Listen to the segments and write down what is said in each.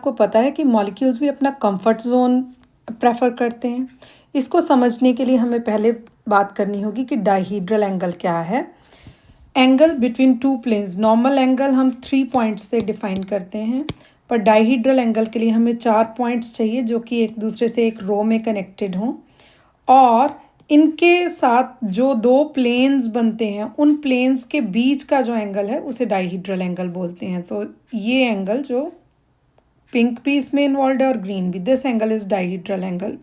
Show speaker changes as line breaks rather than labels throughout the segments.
आपको पता है कि मॉलिक्यूल्स भी अपना कंफर्ट जोन प्रेफर करते हैं। इसको समझने के लिए हमें पहले बात करनी होगी कि डाइहीड्रल एंगल क्या है। Angle between two planes, normal angle हम 3 पॉइंट्स से डिफाइन करते हैं, पर डाइहीड्रल एंगल के लिए हमें 4 पॉइंट्स चाहिए जो कि एक दूसरे से एक रो में कनेक्टेड हों, और इनके साथ जो 2 प्लेन्स बनते हैं उन प्लेन्स के बीच का जो एंगल है उसे डाइहीड्रल एंगल बोलते हैं। सो ये एंगल जो पिंक भी इसमें इन्वॉल्व है और ग्रीन भी, दिस एंगल इज डाइहीड्रल एंगल।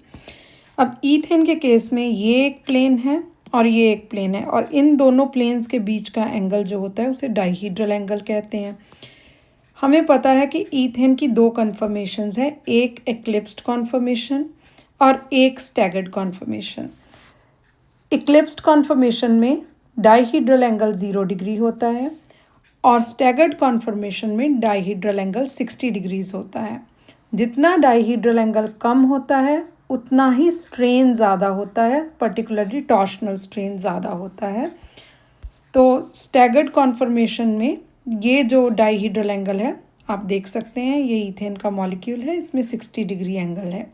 अब ईथेन के केस में ये एक प्लेन है और ये एक प्लेन है, और इन दोनों प्लेन्स के बीच का एंगल जो होता है उसे डाइहीड्रल एंगल कहते हैं। हमें पता है कि ईथेन की 2 कन्फर्मेशंस है, एक एक्लिप्स्ड कॉन्फर्मेशन और एक स्टैगर्ड कॉन्फर्मेशन। एक्लिप्स्ड कॉन्फर्मेशन में डाइहीड्रल एंगल 0 डिग्री होता है और स्टैगर्ड कॉन्फर्मेशन में डाइहीड्रल एंगल 60 डिग्रीज होता है। जितना डाइहीड्रल एंगल कम होता है उतना ही स्ट्रेन ज़्यादा होता है, पर्टिकुलरली टॉर्शनल स्ट्रेन ज़्यादा होता है। तो स्टैगर्ड कॉन्फर्मेशन में ये जो डाइहीड्रल एंगल है आप देख सकते हैं, ये ईथेन का मॉलिक्यूल है, इसमें 60 डिग्री एंगल है।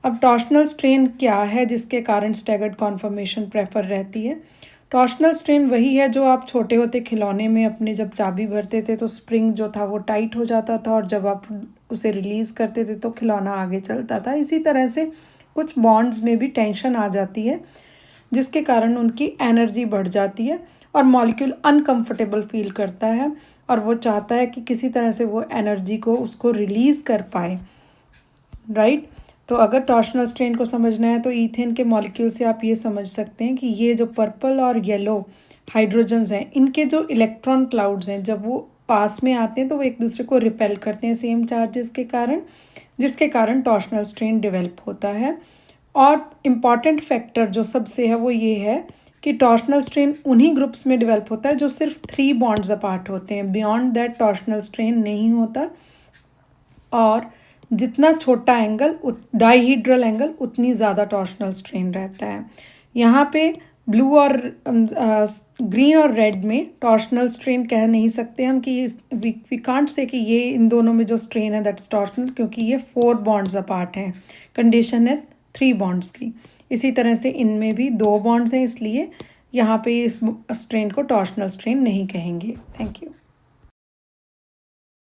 अब टॉर्शनल स्ट्रेन क्या है जिसके कारण स्टैगर्ड कॉन्फर्मेशन प्रेफर रहती है? टॉर्शनल स्ट्रेन वही है जो आप छोटे होते खिलौने में अपने जब चाबी भरते थे तो स्प्रिंग जो था वो टाइट हो जाता था, और जब आप उसे रिलीज़ करते थे तो खिलौना आगे चलता था। इसी तरह से कुछ बॉन्ड्स में भी टेंशन आ जाती है जिसके कारण उनकी एनर्जी बढ़ जाती है और मॉलिक्यूल अनकंफर्टेबल फील करता है और वो चाहता है कि किसी तरह से वो एनर्जी को उसको रिलीज़ कर पाए, राइट। तो अगर टॉर्शनल स्ट्रेन को समझना है तो ईथेन के मॉलिक्यूल से आप ये समझ सकते हैं कि ये जो पर्पल और येलो हाइड्रोजन्स हैं, इनके जो इलेक्ट्रॉन क्लाउड्स हैं जब वो पास में आते हैं तो वो एक दूसरे को रिपेल करते हैं सेम चार्जेस के कारण, जिसके कारण टॉर्शनल स्ट्रेन डेवलप होता है। और इम्पॉर्टेंट फैक्टर जो सबसे है वो ये है कि टॉर्शनल स्ट्रेन उन्हीं ग्रुप्स में डेवलप होता है जो सिर्फ 3 बॉन्ड्स अपार्ट होते हैं, बियॉन्ड दैट टॉर्शनल स्ट्रेन नहीं होता। और जितना छोटा एंगल डाइहीड्रल एंगल उतनी ज़्यादा टॉर्शनल स्ट्रेन रहता है। यहाँ पे ब्लू और ग्रीन और रेड में टॉर्शनल स्ट्रेन कह नहीं सकते हम कि वी कांट से कि ये इन दोनों में जो स्ट्रेन है दैट्स टॉर्शनल, क्योंकि ये 4 बॉन्ड्स अपार्ट हैं, कंडीशन है 3 बॉन्ड्स की। इसी तरह से इनमें भी 2 बॉन्ड्स हैं, इसलिए यहाँ पे इस स्ट्रेन को टॉर्शनल स्ट्रेन नहीं कहेंगे। Thank you.